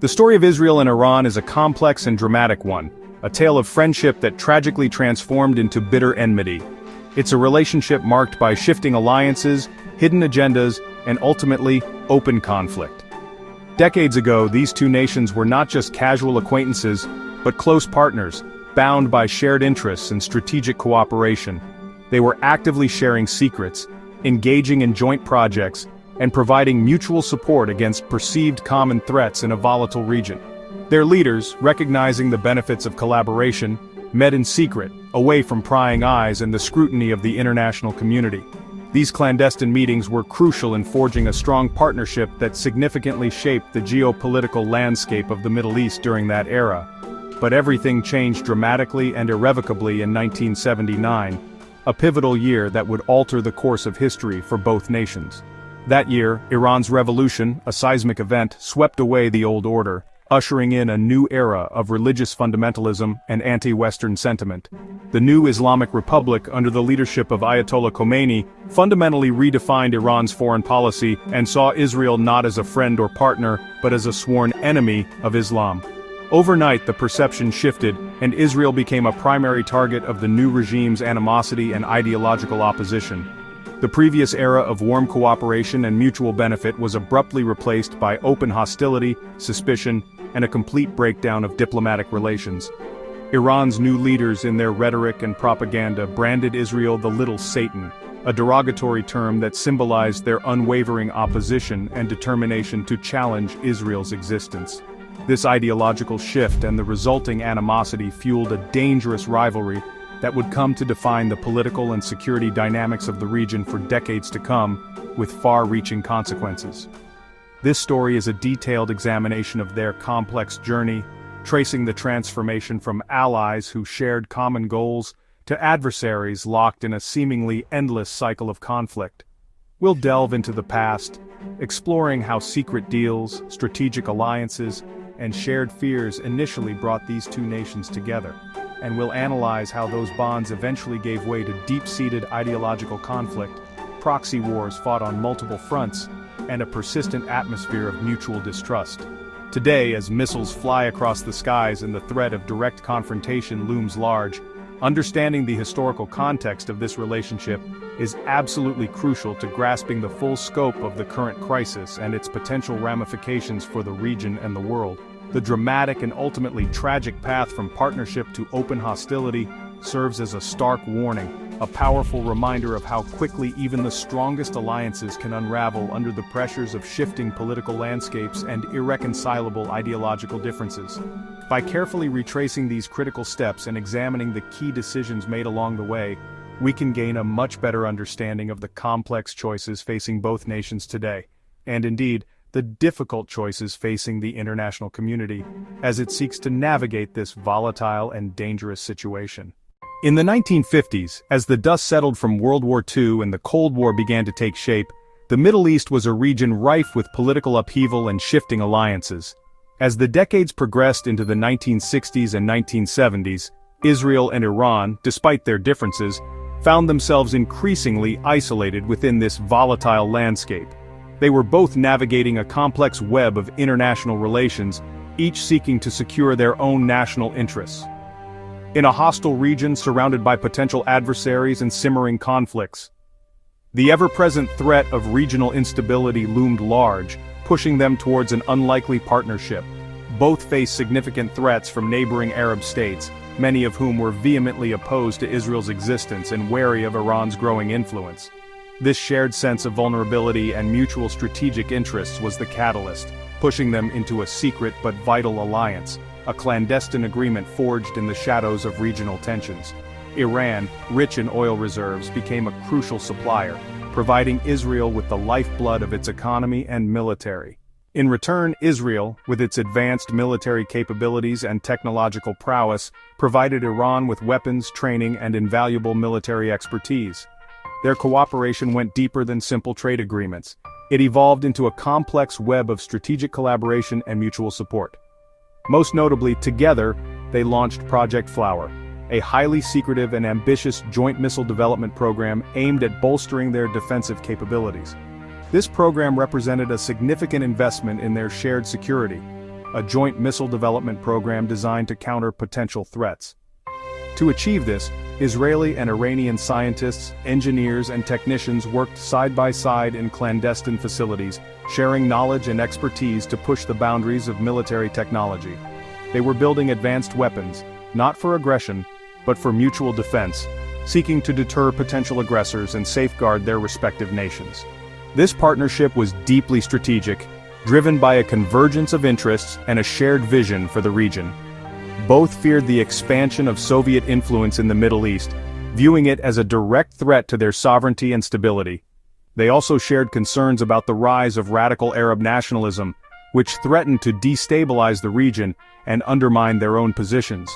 The story of Israel and Iran is a complex and dramatic one, a tale of friendship that tragically transformed into bitter enmity. It's a relationship marked by shifting alliances, hidden agendas, and ultimately, open conflict. Decades ago, these two nations were not just casual acquaintances, but close partners, bound by shared interests and strategic cooperation. They were actively sharing secrets, engaging in joint projects, and providing mutual support against perceived common threats in a volatile region. Their leaders, recognizing the benefits of collaboration, met in secret, away from prying eyes and the scrutiny of the international community. These clandestine meetings were crucial in forging a strong partnership that significantly shaped the geopolitical landscape of the Middle East during that era. But everything changed dramatically and irrevocably in 1979, a pivotal year that would alter the course of history for both nations. That year, Iran's revolution, a seismic event, swept away the old order, ushering in a new era of religious fundamentalism and anti-Western sentiment. The new Islamic Republic, under the leadership of Ayatollah Khomeini, fundamentally redefined Iran's foreign policy and saw Israel not as a friend or partner, but as a sworn enemy of Islam. Overnight, the perception shifted, and Israel became a primary target of the new regime's animosity and ideological opposition. The previous era of warm cooperation and mutual benefit was abruptly replaced by open hostility, suspicion, and a complete breakdown of diplomatic relations. Iran's new leaders, in their rhetoric and propaganda, branded Israel the Little Satan, a derogatory term that symbolized their unwavering opposition and determination to challenge Israel's existence. This ideological shift and the resulting animosity fueled a dangerous rivalry that would come to define the political and security dynamics of the region for decades to come, with far-reaching consequences. This story is a detailed examination of their complex journey, tracing the transformation from allies who shared common goals to adversaries locked in a seemingly endless cycle of conflict. We'll delve into the past, exploring how secret deals, strategic alliances, and shared fears initially brought these two nations together, and we'll analyze how those bonds eventually gave way to deep-seated ideological conflict, proxy wars fought on multiple fronts, and a persistent atmosphere of mutual distrust. Today, as missiles fly across the skies and the threat of direct confrontation looms large, understanding the historical context of this relationship is absolutely crucial to grasping the full scope of the current crisis and its potential ramifications for the region and the world. The dramatic and ultimately tragic path from partnership to open hostility serves as a stark warning, a powerful reminder of how quickly even the strongest alliances can unravel under the pressures of shifting political landscapes and irreconcilable ideological differences. By carefully retracing these critical steps and examining the key decisions made along the way, we can gain a much better understanding of the complex choices facing both nations today, and indeed, the difficult choices facing the international community, as it seeks to navigate this volatile and dangerous situation. In the 1950s, as the dust settled from World War II and the Cold War began to take shape, the Middle East was a region rife with political upheaval and shifting alliances. As the decades progressed into the 1960s and 1970s, Israel and Iran, despite their differences, found themselves increasingly isolated within this volatile landscape. They were both navigating a complex web of international relations, each seeking to secure their own national interests. In a hostile region surrounded by potential adversaries and simmering conflicts, the ever-present threat of regional instability loomed large, pushing them towards an unlikely partnership. Both faced significant threats from neighboring Arab states, many of whom were vehemently opposed to Israel's existence and wary of Iran's growing influence. This shared sense of vulnerability and mutual strategic interests was the catalyst, pushing them into a secret but vital alliance, a clandestine agreement forged in the shadows of regional tensions. Iran, rich in oil reserves, became a crucial supplier, providing Israel with the lifeblood of its economy and military. In return, Israel, with its advanced military capabilities and technological prowess, provided Iran with weapons, training, and invaluable military expertise. Their cooperation went deeper than simple trade agreements. It evolved into a complex web of strategic collaboration and mutual support. Most notably, together, they launched Project Flower, a highly secretive and ambitious joint missile development program aimed at bolstering their defensive capabilities. This program represented a significant investment in their shared security, a joint missile development program designed to counter potential threats. To achieve this, Israeli and Iranian scientists, engineers and technicians worked side by side in clandestine facilities, sharing knowledge and expertise to push the boundaries of military technology. They were building advanced weapons, not for aggression, but for mutual defense, seeking to deter potential aggressors and safeguard their respective nations. This partnership was deeply strategic, driven by a convergence of interests and a shared vision for the region. Both feared the expansion of Soviet influence in the Middle East, viewing it as a direct threat to their sovereignty and stability. They also shared concerns about the rise of radical Arab nationalism, which threatened to destabilize the region and undermine their own positions.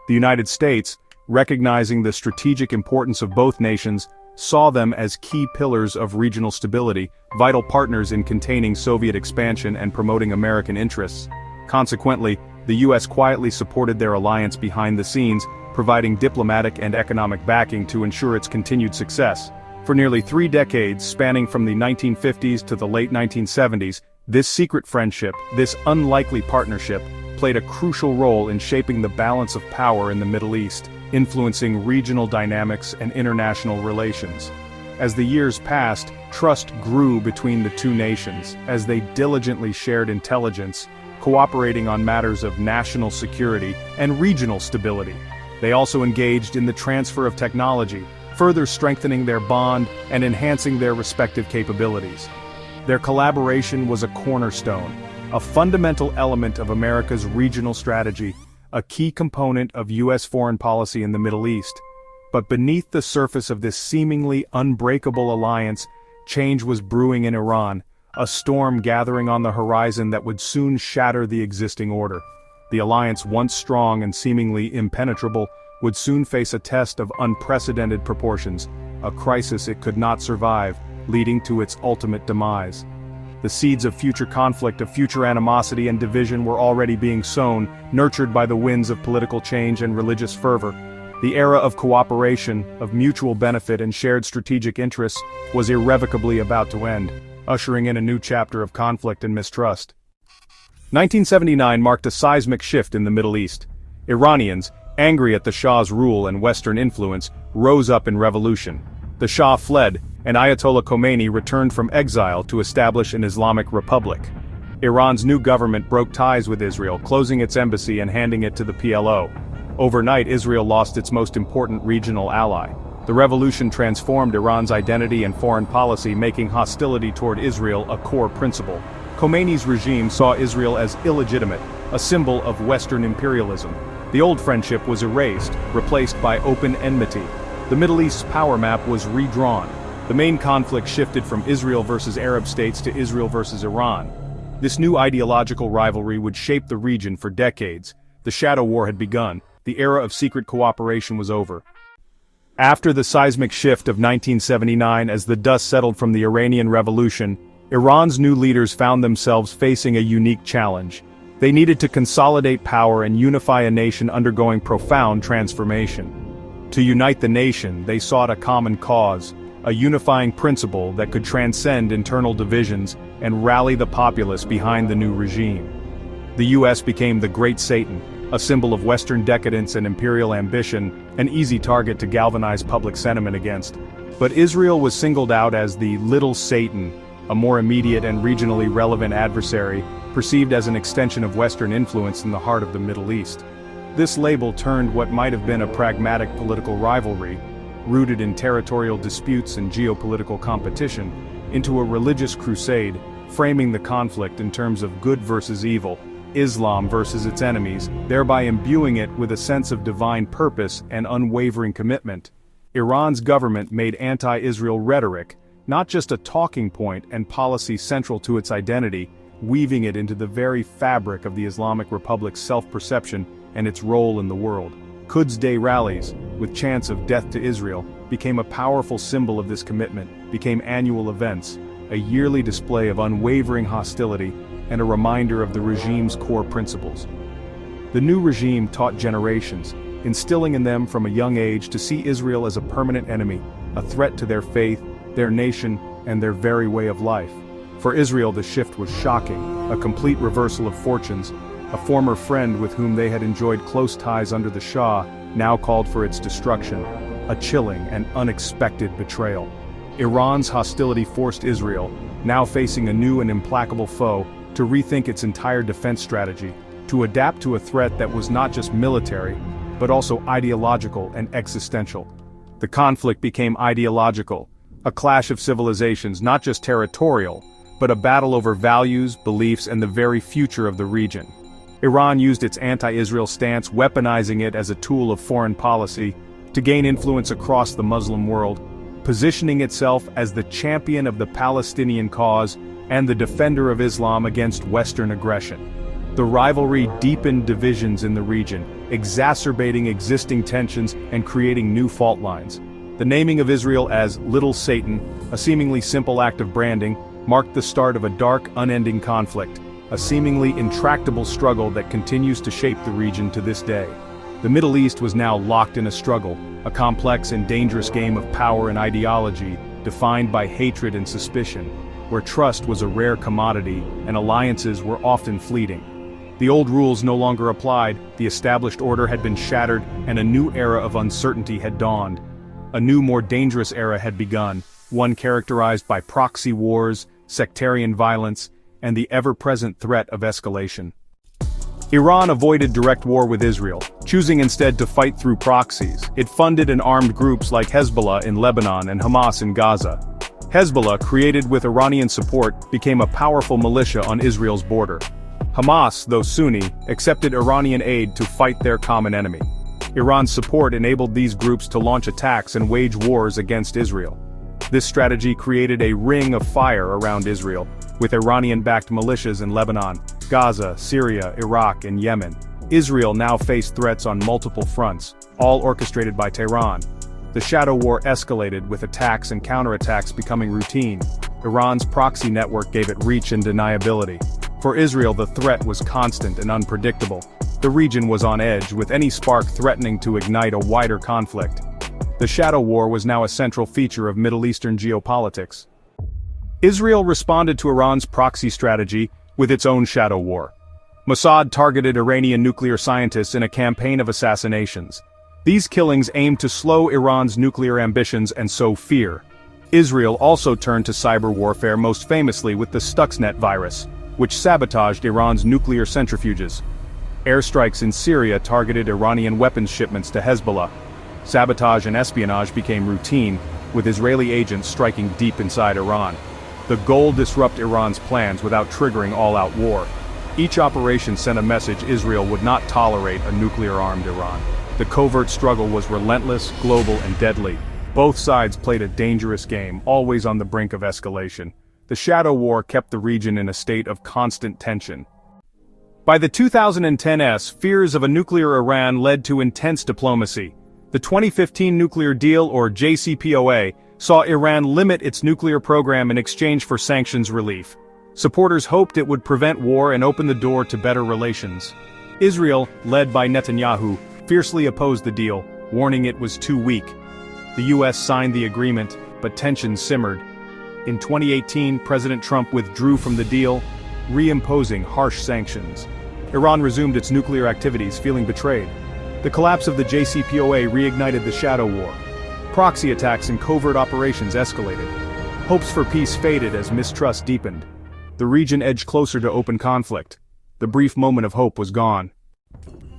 The United States, recognizing the strategic importance of both nations, saw them as key pillars of regional stability, vital partners in containing Soviet expansion and promoting American interests. Consequently, the U.S. quietly supported their alliance behind the scenes, providing diplomatic and economic backing to ensure its continued success. For nearly 3 decades, spanning from the 1950s to the late 1970s, this secret friendship, this unlikely partnership, played a crucial role in shaping the balance of power in the Middle East, influencing regional dynamics and international relations. As the years passed, trust grew between the two nations, as they diligently shared intelligence, cooperating on matters of national security and regional stability. They also engaged in the transfer of technology, further strengthening their bond and enhancing their respective capabilities. Their collaboration was a cornerstone, a fundamental element of America's regional strategy, a key component of U.S. foreign policy in the Middle East. But beneath the surface of this seemingly unbreakable alliance, change was brewing in Iran, a storm gathering on the horizon that would soon shatter the existing order. The alliance, once strong and seemingly impenetrable, would soon face a test of unprecedented proportions, a crisis it could not survive, leading to its ultimate demise. The seeds of future conflict, of future animosity and division were already being sown, nurtured by the winds of political change and religious fervor. The era of cooperation, of mutual benefit and shared strategic interests, was irrevocably about to end, ushering in a new chapter of conflict and mistrust. 1979 marked a seismic shift in the Middle East. Iranians, angry at the Shah's rule and Western influence, rose up in revolution. The Shah fled, and Ayatollah Khomeini returned from exile to establish an Islamic republic. Iran's new government broke ties with Israel, closing its embassy and handing it to the PLO. Overnight, Israel lost its most important regional ally. The revolution transformed Iran's identity and foreign policy, making hostility toward Israel a core principle. Khomeini's regime saw Israel as illegitimate, a symbol of Western imperialism. The old friendship was erased, replaced by open enmity. The Middle East's power map was redrawn. The main conflict shifted from Israel versus Arab states to Israel versus Iran. This new ideological rivalry would shape the region for decades. The shadow war had begun. The era of secret cooperation was over. After the seismic shift of 1979, as the dust settled from the Iranian Revolution, Iran's new leaders found themselves facing a unique challenge. They needed to consolidate power and unify a nation undergoing profound transformation. To unite the nation, they sought a common cause, a unifying principle that could transcend internal divisions and rally the populace behind the new regime. The U.S. became the Great Satan, a symbol of Western decadence and imperial ambition, an easy target to galvanize public sentiment against. But Israel was singled out as the Little Satan, a more immediate and regionally relevant adversary, perceived as an extension of Western influence in the heart of the Middle East. This label turned what might have been a pragmatic political rivalry, rooted in territorial disputes and geopolitical competition, into a religious crusade, framing the conflict in terms of good versus evil, Islam versus its enemies, thereby imbuing it with a sense of divine purpose and unwavering commitment. Iran's government made anti-Israel rhetoric, not just a talking point and policy central to its identity, weaving it into the very fabric of the Islamic Republic's self-perception and its role in the world. Quds Day rallies, with chants of death to Israel, became a powerful symbol of this commitment, became annual events, a yearly display of unwavering hostility, and a reminder of the regime's core principles. The new regime taught generations, instilling in them from a young age to see Israel as a permanent enemy, a threat to their faith, their nation, and their very way of life. For Israel, the shift was shocking, a complete reversal of fortunes. A former friend with whom they had enjoyed close ties under the Shah now called for its destruction, a chilling and unexpected betrayal. Iran's hostility forced Israel, now facing a new and implacable foe, to rethink its entire defense strategy, to adapt to a threat that was not just military, but also ideological and existential. The conflict became ideological, a clash of civilizations, not just territorial, but a battle over values, beliefs, and the very future of the region. Iran used its anti-Israel stance, weaponizing it as a tool of foreign policy, to gain influence across the Muslim world, positioning itself as the champion of the Palestinian cause and the defender of Islam against Western aggression. The rivalry deepened divisions in the region, exacerbating existing tensions and creating new fault lines. The naming of Israel as Little Satan, a seemingly simple act of branding, marked the start of a dark, unending conflict, a seemingly intractable struggle that continues to shape the region to this day. The Middle East was now locked in a struggle, a complex and dangerous game of power and ideology, defined by hatred and suspicion, where trust was a rare commodity and alliances were often fleeting. The old rules no longer applied, the established order had been shattered, and a new era of uncertainty had dawned. A new, more dangerous era had begun, one characterized by proxy wars, sectarian violence, and the ever-present threat of escalation. Iran avoided direct war with Israel, choosing instead to fight through proxies. It funded and armed groups like Hezbollah in Lebanon and Hamas in Gaza. Hezbollah, created with Iranian support, became a powerful militia on Israel's border. Hamas, though Sunni, accepted Iranian aid to fight their common enemy. Iran's support enabled these groups to launch attacks and wage wars against Israel. This strategy created a ring of fire around Israel, with Iranian-backed militias in Lebanon, Gaza, Syria, Iraq, and Yemen. Israel now faced threats on multiple fronts, all orchestrated by Tehran. The shadow war escalated, with attacks and counterattacks becoming routine. Iran's proxy network gave it reach and deniability. For Israel, the threat was constant and unpredictable. The region was on edge, with any spark threatening to ignite a wider conflict. The shadow war was now a central feature of Middle Eastern geopolitics. Israel responded to Iran's proxy strategy with its own shadow war. Mossad targeted Iranian nuclear scientists in a campaign of assassinations. These killings aimed to slow Iran's nuclear ambitions and sow fear. Israel also turned to cyber warfare, most famously with the Stuxnet virus, which sabotaged Iran's nuclear centrifuges. Airstrikes in Syria targeted Iranian weapons shipments to Hezbollah. Sabotage and espionage became routine, with Israeli agents striking deep inside Iran. The goal: disrupt Iran's plans without triggering all-out war. Each operation sent a message Israel would not tolerate a nuclear-armed Iran. The covert struggle was relentless, global, and deadly. Both sides played a dangerous game, always on the brink of escalation. The shadow war kept the region in a state of constant tension. By the 2010s, fears of a nuclear Iran led to intense diplomacy. The 2015 nuclear deal, or JCPOA, saw Iran limit its nuclear program in exchange for sanctions relief. Supporters hoped it would prevent war and open the door to better relations. Israel, led by Netanyahu, fiercely opposed the deal, warning it was too weak. The US signed the agreement, but tensions simmered. In 2018, President Trump withdrew from the deal, reimposing harsh sanctions. Iran resumed its nuclear activities, feeling betrayed. The collapse of the JCPOA reignited the shadow war. Proxy attacks and covert operations escalated. Hopes for peace faded as mistrust deepened. The region edged closer to open conflict. The brief moment of hope was gone.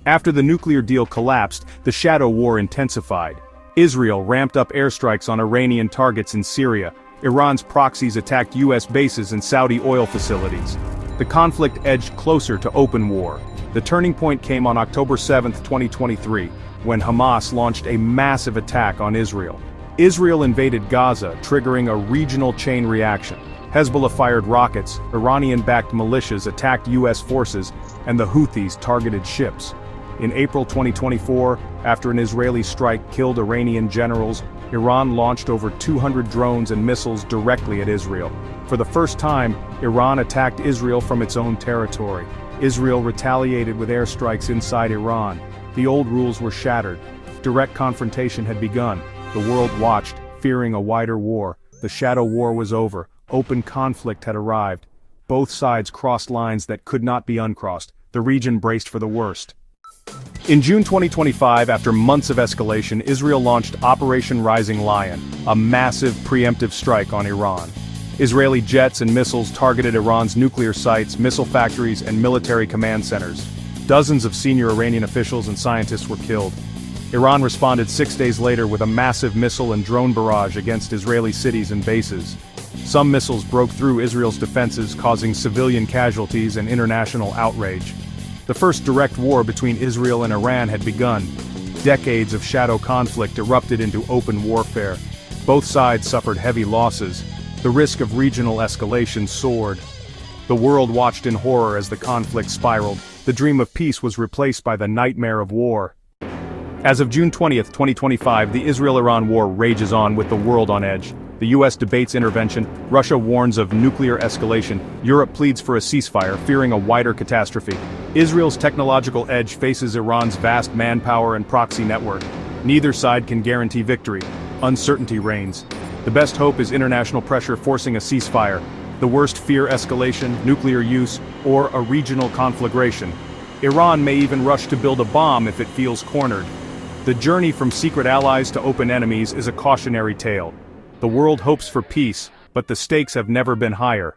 After the nuclear deal collapsed, the shadow war intensified. Israel ramped up airstrikes on Iranian targets in Syria. Iran's proxies attacked US bases and Saudi oil facilities. The conflict edged closer to open war. The turning point came on October 7, 2023, when Hamas launched a massive attack on Israel. Israel invaded Gaza, triggering a regional chain reaction. Hezbollah fired rockets, Iranian-backed militias attacked US forces, and the Houthis targeted ships. In April 2024, after an Israeli strike killed Iranian generals, Iran launched over 200 drones and missiles directly at Israel. For the first time, Iran attacked Israel from its own territory. Israel retaliated with airstrikes inside Iran. The old rules were shattered. Direct confrontation had begun. The world watched, fearing a wider war. The shadow war was over. open conflict had arrived. Both sides crossed lines that could not be uncrossed. The region braced for the worst. In June 2025, after months of escalation, Israel launched Operation Rising Lion, a massive preemptive strike on Iran. Israeli jets and missiles targeted Iran's nuclear sites, missile factories, and military command centers. Dozens of senior Iranian officials and scientists were killed. Iran responded 6 days later with a massive missile and drone barrage against Israeli cities and bases. Some missiles broke through Israel's defenses, causing civilian casualties and international outrage. The first direct war between Israel and Iran had begun. Decades of shadow conflict erupted into open warfare. Both sides suffered heavy losses. The risk of regional escalation soared. The world watched in horror as the conflict spiraled. The dream of peace was replaced by the nightmare of war. As of June 20, 2025, the Israel-Iran war rages on with the world on edge. The US debates intervention, Russia warns of nuclear escalation, Europe pleads for a ceasefire, fearing a wider catastrophe. Israel's technological edge faces Iran's vast manpower and proxy network. Neither side can guarantee victory. Uncertainty reigns. The best hope is international pressure forcing a ceasefire. The worst fear escalation, nuclear use, or a regional conflagration. Iran may even rush to build a bomb if it feels cornered. The journey from secret allies to open enemies is a cautionary tale. The world hopes for peace, but the stakes have never been higher.